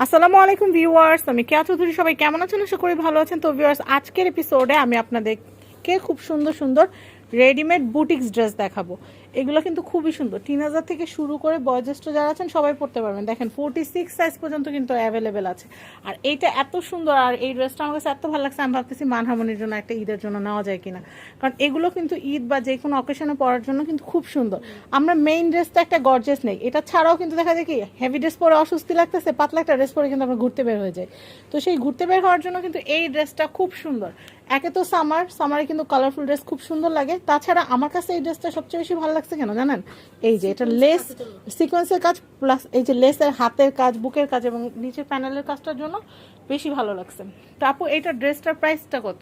আসসালামু আলাইকুম ভিউয়ার্স, আমি কেয়া চৌধুরী। সবাই কেমন আছেন? আশা করি ভালো আছেন। তো ভিউয়ার্স, আজকের এপিসোডে আমি আপনাদেরকে খুব সুন্দর সুন্দর রেডিমেড বুটিক্স ড্রেস দেখাবো। এগুলো কিন্তু খুবই সুন্দর, 3000 থেকে শুরু করে বয়োজ্যেষ্ঠ যারা আছেন সবাই পরতে পারবেন। দেখেন 46 সাইজ পর্যন্ত কিন্তু অ্যাভেলেবেল আছে। আর এইটা এত সুন্দর, আর এই ড্রেসটা আমার কাছে এত ভালো লাগছে, আমি ভাবতেছি মানহামনির জন্য একটা ঈদের জন্য নেওয়া যায় কিনা, কারণ এগুলো কিন্তু ঈদ বা যে কোনো অকেশনে পরার জন্য কিন্তু খুব সুন্দর। আমরা মেইন ড্রেসটা একটা গর্জিয়াস নেই, এটা ছাড়াও কিন্তু দেখা যায় কি হেভি ড্রেস পরে অস্বস্তি লাগতেছে, পাতলা একটা ড্রেস পরে কিন্তু আমরা ঘুরতে বের হয়ে যাই। তো সেই ঘুরতে বের হওয়ার জন্য কিন্তু এই ড্রেসটা খুব সুন্দর। একে তো সামারে কিন্তু কালারফুল ড্রেস খুব সুন্দর লাগে। তাছাড়া আমার কাছে এই ড্রেসটা সবচেয়ে বেশি ভালো লাগছে কেন জানেন? এই যে এটা লেস সিকোয়েন্সের কাজ প্লাস এই যে লেসের হাতের কাজ, বুকের কাজ এবং নিচের প্যানেলের কাজটার জন্য বেশি ভালো লাগছে। তো আপু, এটা ড্রেসটার প্রাইসটা কত?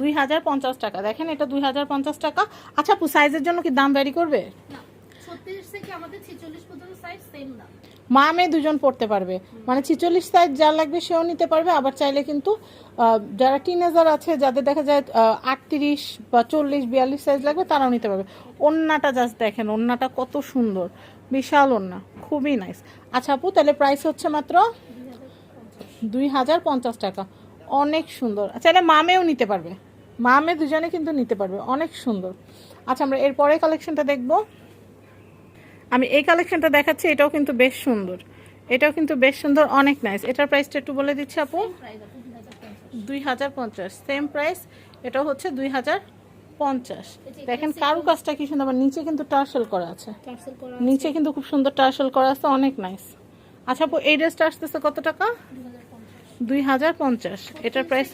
2050 টাকা। দেখেন, এটা 2050 টাকা। আচ্ছা আপু, সাইজের জন্য কি দাম ভ্যারি করবে? মা মেয়ে দুজন পড়তে পারবে, মানে 46 সাইজ যা লাগবে সেও নিতে পারবে। আবার চাইলে কিন্তু যারা টিনেজার আছে, যাদের দেখা যায় 38 বা 40 42 সাইজ লাগবে, তারাও নিতে পারবে। ওন্নাটা জাস্ট দেখেন, ওন্নাটা কত সুন্দর, বিশাল ওন্না, খুবই নাইস। আচ্ছা আপু, তাহলে প্রাইস হচ্ছে মাত্র 2050 টাকা। অনেক সুন্দর। চাইলে মা মেয়েও নিতে পারবে, মা মেয়ে দুজনে কিন্তু নিতে পারবে, অনেক সুন্দর। আচ্ছা, আমরা এরপরে কালেকশনটা দেখবো। আমি এই কালেকশনটা দেখাচ্ছি, এটাও কিন্তু বেশ সুন্দর, এটাও কিন্তু বেশ সুন্দর, অনেক নাইস। এটার প্রাইসটা একটু বলে দিচ্ছি আপু। 2050 সেম প্রাইস। এটাও হচ্ছে 2050। দেখেন কারু কাজটা কি সুন্দর, আবার নিচে কিন্তু টার্সেল করা আছে, নিচে কিন্তু খুব সুন্দর টার্সেল করা আছে, অনেক নাইস। আচ্ছা আপু, এই ড্রেসটা আসতেছে কত টাকা? 2050। এটার প্রাইস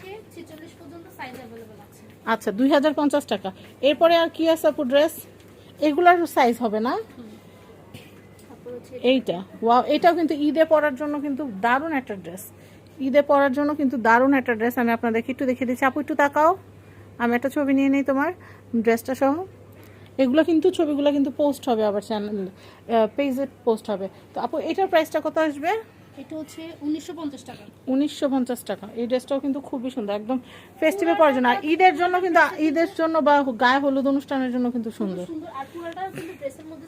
আচ্ছা 2050 টাকা। এরপরে আর কি আছে আপু ড্রেস? এগুলার সাইজ হবে না? এইটা ওয়াও, এটাও কিন্তু ঈদে পরার জন্য কিন্তু দারুণ একটা ড্রেস, ঈদে পরার জন্য কিন্তু দারুণ একটা ড্রেস। আমি আপনাদেরকে একটু দেখিয়ে দিচ্ছি। আপু একটু তাকাও, আমি একটা ছবি নিয়ে নিই তোমার ড্রেসটা সহ। এগুলো কিন্তু ছবিগুলো কিন্তু পোস্ট হবে, আবার চ্যানেল পেজে পোস্ট হবে। তো আপু, এটার প্রাইসটা কত আসবে? এটা হচ্ছে 1950 টাকা। 1950 টাকা। এই ড্রেসটাও কিন্তু খুবই সুন্দর, একদম ফেস্টিভে পরার জন্য, আর ঈদের জন্য কিন্তু, ঈদের জন্য বা গায়ে হলুদ অনুষ্ঠানের জন্য কিন্তু সুন্দর। আর পুরোটা কিন্তু ড্রেসের মধ্যে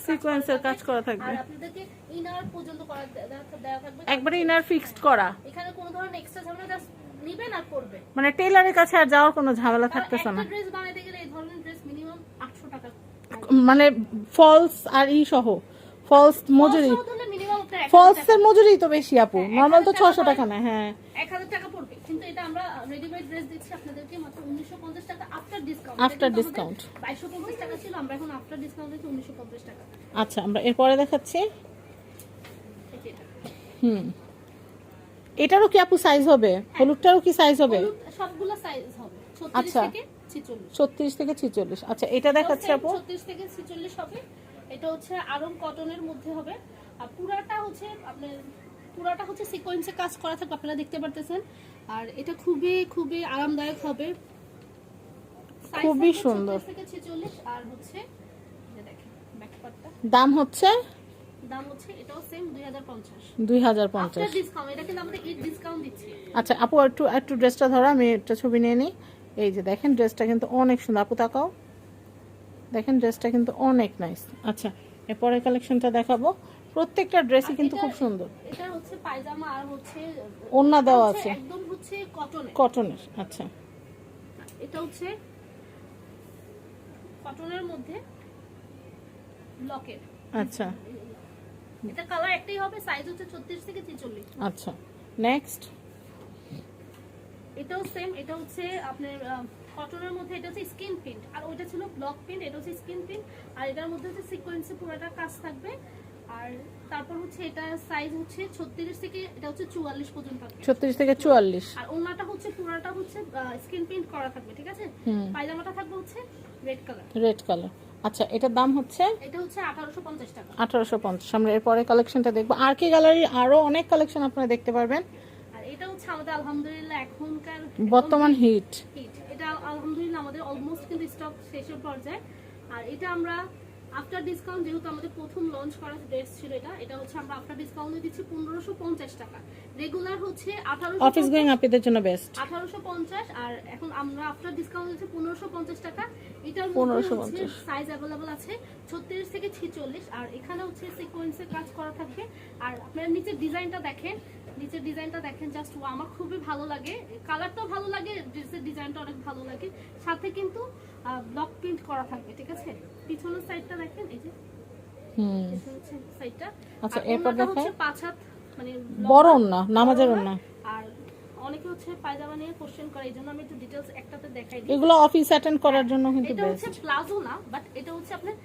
সিকোয়েন্সের কাজ করা থাকবে, আর আপনাদেরকে ইনার পর্যন্ত করা দেওয়া থাকবে, একবারে ইনার ফিক্সড করা। এখানে কোনো ধরনের এক্সট্রা ঝামেলা জাস্ট নিবেন আর পরবে, মানে টেইলারের কাছে আর যাওয়ার কোনো ঝামেলা থাকতেছে না। একটা ড্রেস বানাইতে গেলে এই ধরনের ড্রেস মিনিমাম 800 টাকা, মানে ফলস আর ই সহ, ফলস মজুরি, ফলসের মজুরি তো বেশি আপু, নরমাল তো 600 টাকা না। হ্যাঁ 1000 টাকা পড়বে, কিন্তু এটা আমরা রেডিমেড ড্রেস দিচ্ছি আপনাদেরকে মাত্র 1950 টাকা আফটার ডিসকাউন্ট। 2250 টাকা ছিল, আমরা এখন আফটার ডিসকাউন্ট দিচ্ছি 1950 টাকা। আচ্ছা, আমরা এরপরে দেখাচ্ছি। এটারও কি আপু সাইজ হবে? হলুদটারও কি সাইজ হবে? সবগুলো সাইজ হবে 36 আচ্ছা, থেকে 46। 36 থেকে 46। আচ্ছা, এটা দেখাচ্ছি আপু। 36 থেকে 46 হবে। এটা হচ্ছে আরং কটনের মধ্যে হবে, আর পুরাটা হচ্ছে সিকোয়েন্সে কাজ করা থাকবে, আপনারা দেখতে পারতেছেন। আর এটা খুবই খুবই আরামদায়ক হবে, খুবই সুন্দর। 36 থেকে 46। আর হচ্ছে এই দেখেন ব্যাক পার্টটা, দাম হচ্ছে এটাও সেম 2050। 2050 আফটার ডিসকাউন্ট, এটা কিন্তু আমাদের ঈদ ডিসকাউন্ট দিচ্ছি। আচ্ছা আপু, একটু ড্রেসটা ধরো, আমি একটা ছবি নিয়ে নিই। এই যে দেখেন, ড্রেসটা কিন্তু অনেক সুন্দর। আপু তাকাও, দেখেন ড্রেসটা কিন্তু অনেক নাইস। আচ্ছা, এরপরে কালেকশনটা দেখাবো। প্রত্যেকটা ড্রেসই কিন্তু খুব সুন্দর। এটা হচ্ছে পায়জামা, আর হচ্ছে ওড়না দেওয়া আছে, একদম হচ্ছে কটনের। আচ্ছা, এটা হচ্ছে কটনের মধ্যে লকেট। আচ্ছা, এটা কালার একটাই হবে, সাইজ হচ্ছে 36 থেকে 46। আচ্ছা নেক্সট। এটাও সেম, এটা হচ্ছে আপনার কটনের মধ্যে, এটা হচ্ছে স্কিন প্রিন্ট, আর ওইটা ছিল ব্লক প্রিন্ট, এটা হচ্ছে স্কিন প্রিন্ট। আর এটার মধ্যে হচ্ছে সিকোয়েন্সে পুরোটা কাজ থাকবে। আর তারপর হচ্ছে এটা সাইজ হচ্ছে 36 থেকে এটা হচ্ছে 44 পর্যন্ত, 36 থেকে 44। আর ওনাটা হচ্ছে পুরোটা হচ্ছে স্কিন প্রিন্ট করা থাকবে, ঠিক আছে। পায়জামাটা থাকবে হচ্ছে রেড কালার। আচ্ছা, এটার দাম হচ্ছে? এটা হচ্ছে 1850 টাকা। 1850। আমরা এরপরে কালেকশনটা দেখবো। আর কি গ্যালারি আরো অনেক কালেকশন আপনারা দেখতে পারবেন। আর এটা হচ্ছে আমাদের আলহামদুলিল্লাহ এখনকার বর্তমান হিট। এটা আলহামদুলিল্লাহ আমাদের অলমোস্ট কিন্তু স্টক শেষের পর্যায়ে। আর এটা আমরা আফটার ডিসকাউন্ট যেহেতু আমাদের প্রথম লঞ্চ করা ড্রেস ছিল এটা হচ্ছে আমরা আফটার ডিসকাউন্ট দিচ্ছি 1550 টাকা। রেগুলার হচ্ছে 1850 অফিস গোয়িং আপদের জন্য বেস্ট 1850 আর এখন আমরা আফটার ডিসকাউন্ট দিচ্ছি 1550 টাকা। এটার মধ্যে সাইজ अवेलेबल আছে 36 থেকে 46 আর এখানে হচ্ছে সিকোয়েন্সের কাজ করা থাকবে। আর আপনারা নিচের ডিজাইনটা দেখেন, নিচের ডিজাইনটা দেখেন, জাস্ট আমার খুবই ভালো লাগে, কালারটাও ভালো লাগে, ড্রেসের ডিজাইনটা অনেক ভালো লাগে। সাথে কিন্তু ব্লক প্রিন্ট করা থাকবে, ঠিক আছে। পিছনের সাইডটা দেখেন, এই যে পিছনের সাইডটা। আচ্ছা এরপর দেখেন হচ্ছে 5 হাত মানে বড় না নামাজের না। আর অনেকে হচ্ছে পায়জামা নিয়ে কোশ্চেন করে, এইজন্য আমি একটু ডিটেইলস একটাতে দেখাই দিই। এগুলো অফিস অ্যাটেন্ড করার জন্য কিন্তু এটা বেস্ট। হচ্ছে প্লাজো না, বাট এটা হচ্ছে আপনার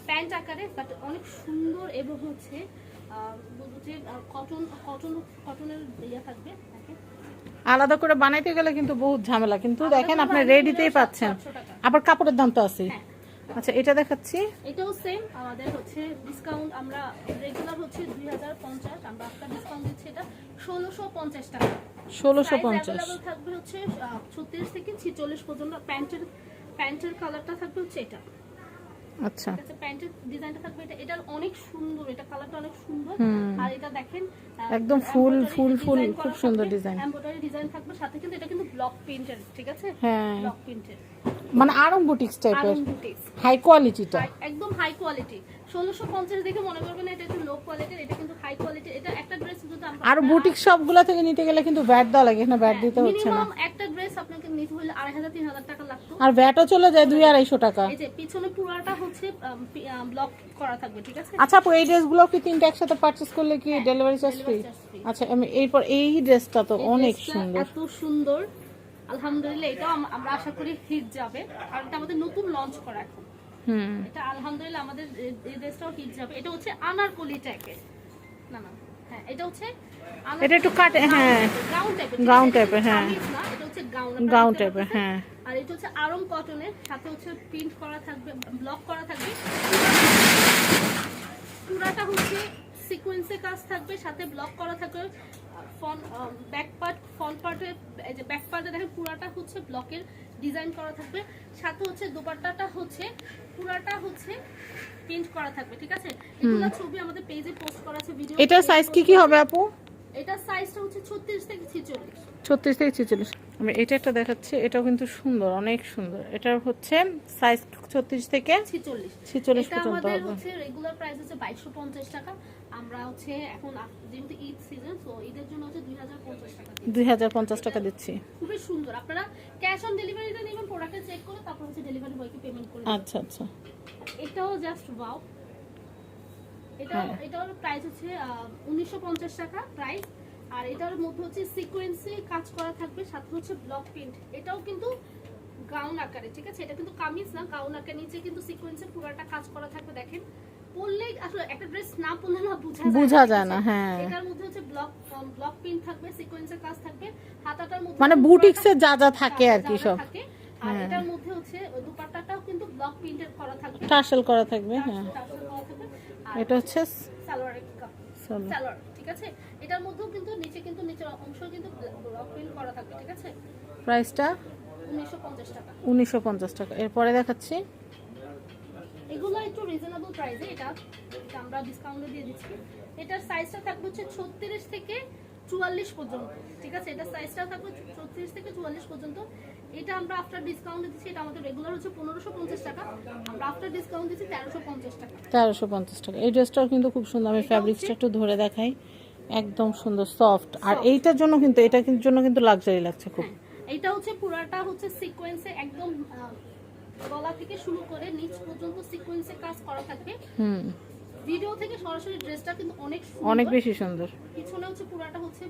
প্যান্ট আকারে, বাট অনেক সুন্দর এবং হচ্ছে বলবো যে কটনের ইয়া থাকবে। দেখেন আলাদা করে বানাইতে গেলে কিন্তু বহুত ঝামেলা, কিন্তু দেখেন আপনি রেডিতেই পাচ্ছেন। 700 টাকা। আবার কাপড়ের দাম তো আছে। হ্যাঁ। আচ্ছা এটা দেখাচ্ছি, এটাও সেম, আমাদের হচ্ছে ডিসকাউন্ট আমরা রেগুলার হচ্ছে 2050, আমরা আফটার ডিসকাউন্ট দিচ্ছি এটা 1650 টাকা। 1650 अवेलेबल থাকবে হচ্ছে 36 থেকে 46 পর্যন্ত। প্যান্টের কালারটা থাকবে হচ্ছে এটা। আচ্ছা ঠিক আছে, প্যান্টের ডিজাইনটা থাকবে এটা, এটার অনেক সুন্দর, এটা কালারটা অনেক সুন্দর। আর এটা দেখেন একদম ফুল খুব সুন্দর ডিজাইন, এমব্রয়ডারি ডিজাইন থাকবে সাথে, কিন্তু এটা কিন্তু ব্লক প্রিন্টের, ঠিক আছে। হ্যাঁ ব্লক প্রিন্টের মানে আরং বুটিক্স টাইপের, আরং বুটিক্স, হাই কোয়ালিটিটা, একদম হাই কোয়ালিটি। 1650 দেখে মনে করবেন না এটা একটু লো কোয়ালিটির, এটা কিন্তু হাই কোয়ালিটি। এটা একটা ড্রেস যদি আমরা আর বুটিক সবগুলা থেকে নিতে গেলে কিন্তু ভ্যাট দেওয়া লাগে, এখানে ভ্যাট দিতে হচ্ছে না। মিনিমাম একটা ড্রেস আপনাকে নিতে হলে 2500-3000 টাকা লাগতো, আর ভ্যাটও চলে যায় 200-250 টাকা। এই যে পিছনে পুরাটা হচ্ছে ব্লক করা থাকবে, ঠিক আছে। আচ্ছা আপু এই ড্রেসগুলো কি তিনটা একসাথে পারচেজ করলে কি ডেলিভারি চার্জ ফ্রি? আচ্ছা আমি এরপর এই ড্রেসটা তো অনেক সুন্দর, এত সুন্দর, আলহামদুলিল্লাহ। এটাও আমরা আশা করি হিট যাবে, কারণ এটা আমাদের নতুন লঞ্চ করা এখন। এটা আলহামদুলিল্লাহ আমাদের এই ড্রেসটাও হিট যাবে। এটা হচ্ছে আনারকলি টাইপের, না হ্যাঁ এটা হচ্ছে এটা একটু কাটে, হ্যাঁ গাউন টাইপের, হ্যাঁ এটা হচ্ছে গাউন টাইপের, হ্যাঁ। আর এটা হচ্ছে আরং কটনের সাথে হচ্ছে প্রিন্ট করা থাকবে, ব্লক করা থাকবে। পুরাটা হচ্ছে সিকোয়েন্সে কাজ থাকবে, সাথে ব্লক করা থাকবে। ব্যাক পার্ট, ফ্রন্ট পার্টে, এই যে ব্যাক পার্টে দেখেন পুরাটা হচ্ছে ব্লকের ডিজাইন করা থাকবে, সাথে হচ্ছে দোপাট্টাটা হচ্ছে পুরাটা হচ্ছে প্রিন্ট করা থাকবে, ঠিক আছে। এগুলা ছবি আমাদের পেজে পোস্ট করা আছে, ভিডিও। এটার সাইজ কি হবে আপু? এটা সাইজটা হচ্ছে 36 থেকে 46। 36 থেকে 46। আমি এটা একটা দেখাচ্ছি, এটাও কিন্তু সুন্দর, অনেক সুন্দর। এটার হচ্ছে সাইজ 36 থেকে 46 এটা পর্যন্ত আমাদের হবে। হচ্ছে রেগুলার প্রাইস হচ্ছে 2250 টাকা। আমরা হচ্ছে এখন যেহেতু ঈদ সিজন, সো ঈদের জন্য হচ্ছে 2050 টাকা, 2050 টাকা দিচ্ছি। খুবই সুন্দর। আপনারা ক্যাশ অন ডেলিভারিটা নেবেন, প্রোডাক্টে চেক করে তারপর হচ্ছে ডেলিভারি বয়কে পেমেন্ট করে দিবেন। আচ্ছা আচ্ছা এটাও জাস্ট ওয়াও। এটার প্রাইস হচ্ছে 1950 টাকা প্রাইস। আর এটার মধ্যে হচ্ছে সিকোয়েন্সে কাজ করা থাকবে, সাথে হচ্ছে ব্লক প্রিন্ট। এটাও কিন্তু গাউন আকারে, ঠিক আছে। এটা কিন্তু কামিজ না, গাউন আকারে, নিচে কিন্তু সিকোয়েন্সে পুরোটা কাজ করা থাকবে। দেখেন পরলে আসলে একটা ড্রেস না পরলে না বোঝা যায় না, হ্যাঁ। এটার মধ্যে হচ্ছে ব্লক প্রিন্ট থাকবে, সিকোয়েন্সে কাজ থাকবে, হাতাটার মধ্যে মানে বুটিক্সে যা যা থাকে আর কি সব। আর এটার মধ্যে হচ্ছে দুপাট্টাটাও কিন্তু ব্লক প্রিন্টেড করা থাকবে, টার্সেল করা থাকবে, হ্যাঁ। আর এটা হচ্ছে সালোয়ারের সালোয়ার, ঠিক আছে। এটার মধ্যেও কিন্তু নিচের অংশ কিন্তু ব্লক প্রিন্ট করা থাকবে, ঠিক আছে। প্রাইসটা 1950 টাকা। 1950 টাকা। এরপরে দেখাচ্ছি, এগুলো একটু রিজনেবল প্রাইসে, এটা আমরা ডিসকাউন্টে দিয়ে দিচ্ছি। এটার সাইজটা থাকবে হচ্ছে 36 থেকে 44 পর্যন্ত, ঠিক আছে। এটা সাইজটা থাকবে 36 থেকে 44 পর্যন্ত। এটা আমরা আফটার ডিসকাউন্ট দিচ্ছি, এটা আমাদের রেগুলার হচ্ছে 1550 টাকা, আমরা আফটার ডিসকাউন্ট দিচ্ছি 1350 টাকা। 1350 টাকা। এই ড্রেসটাও কিন্তু খুব সুন্দর, আমি ফ্যাব্রিক্সটা একটু ধরে দেখাই, একদম সুন্দর সফট। আর এইটার জন্য কিন্তু লাক্সারি লাগছে খুব। এটা হচ্ছে পুরাটা হচ্ছে সিকোয়েন্সে একদম গলা থেকে শুরু করে নিচ পর্যন্ত সিকোয়েন্সে কাজ করা থাকবে। ভিডিও থেকে সরাসরি ড্রেসটা কিন্তু অনেক বেশি সুন্দর। পিছনে হচ্ছে পুরাটা হচ্ছে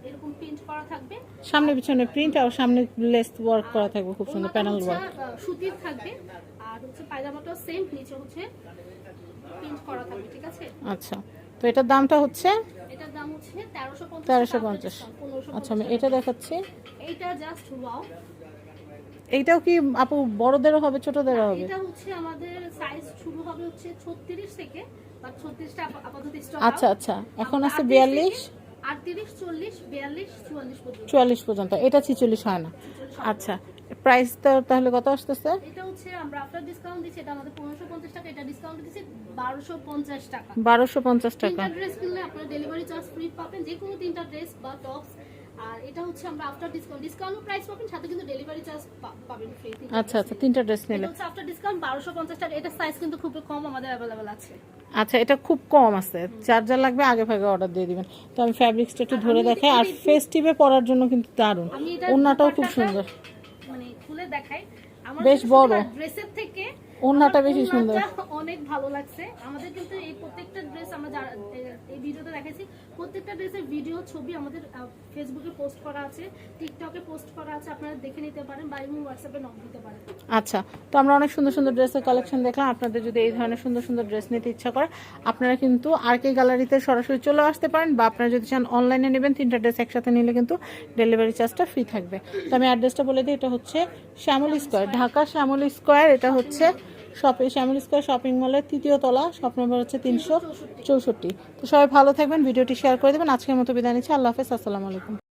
এরকম প্রিন্ট করা থাকবে, সামনে পিছনে প্রিন্ট, আর সামনে লেস ওয়ার্ক করা থাকবে, খুব সুন্দর প্যানেল ওয়ার্ক, সুতির থাকবে। আর হচ্ছে পায়জামাটাও সেম, নিচে হচ্ছে প্রিন্ট করা থাকবে, ঠিক আছে। আচ্ছা তো এটার দামটা হচ্ছে, এটার দাম হচ্ছে 1350 1350। আচ্ছা আমি এটা দেখাচ্ছি, এইটা জাস্ট ওয়াও। এইটাও কি আপু বড়দেরও হবে ছোটদেরও হবে? এটা হচ্ছে আমাদের সাইজ শুরু হবে হচ্ছে 36 থেকে, বাট 36টা আপাতত স্টক। আচ্ছা আচ্ছা এখন আছে 42, 38, 40, 42, 44 পর্যন্ত। 44 পর্যন্ত। এটা 46 হয় না। আচ্ছা প্রাইসটা তাহলে কত আসতেছে? এটা হচ্ছে আমরা আফটার ডিসকাউন্ট দিচ্ছি, এটা আমাদের 1550 টাকা, এটা ডিসকাউন্ট দিচ্ছি 1250 টাকা। 1250 টাকা। তিনটা ড্রেস কিনলে আপনারা ডেলিভারি চার্জ ফ্রি পাবেন, যে কোনো তিনটা ড্রেস বা টপস। আর এটা হচ্ছে আমরা আফটার ডিসকাউন্ট প্রাইস পাবেন, সাথে কিন্তু ডেলিভারি চার্জ পাবেন ফ্রি। আচ্ছা আচ্ছা, তিনটা ড্রেস নিলে এটা হচ্ছে আফটার ডিসকাউন্ট 1250 টাকা। এটা সাইজ কিন্তু খুব কম আমাদের अवेलेबल আছে। আচ্ছা, এটা খুব কম আছে, চার্জার লাগবে আগে ভাগে অর্ডার দিয়ে দিবেন। তো আমি ফ্যাব্রিক্সটা একটু ধরে দেখাই, আর ফেস্টিভে পরার জন্য কিন্তু দারুণ, আমি এটা ওন্নাটাও খুব সুন্দর, মানে খুলে দেখাই। আমার বেশ বড়, ড্রেসের থেকে ওন্নাটা বেশি সুন্দর, অনেক ভালো লাগছে আমাদের। কিন্তু এই প্রত্যেকটা ড্রেস আমরা এই ভিডিওতে দেখাইছি, প্রত্যেকটা ড্রেসের ভিডিও ছবি আমাদের ফেসবুকে পোস্ট করা আছে, টিকটকে পোস্ট করা আছে, আপনারা দেখে নিতে পারেন বা ইমো হোয়াটসঅ্যাপে নক দিতে পারেন। আচ্ছা, তো আমরা অনেক সুন্দর সুন্দর ড্রেসের কালেকশন দেখলাম। আপনাদের যদি এই ধরনের সুন্দর সুন্দর ড্রেস নিতে ইচ্ছা করে, আপনারা কিন্তু আরকে গ্যালারিতে সরাসরি চলে আসতে পারেন, বা আপনারা যদি চান অনলাইনে নেবেন, তিনটা ড্রেস একসাথে নিলে কিন্তু ডেলিভারি চার্জটা ফ্রি থাকবে। তো আমি অ্যাড্রেসটা বলে দিই, এটা হচ্ছে শ্যামলী স্কোয়ার, ঢাকা শ্যামলী স্কোয়ার। এটা হচ্ছে শ্যামলী স্কোয়ার শপিং মলের 3য় তলা, শপ নম্বর হচ্ছে 364। তো সবাই ভালো থাকবেন, ভিডিওটি শেয়ার করে দেবেন। আজকের মতো বিদায় নিচ্ছি, আল্লাহ হাফেজ, আসসালামু আলাইকুম।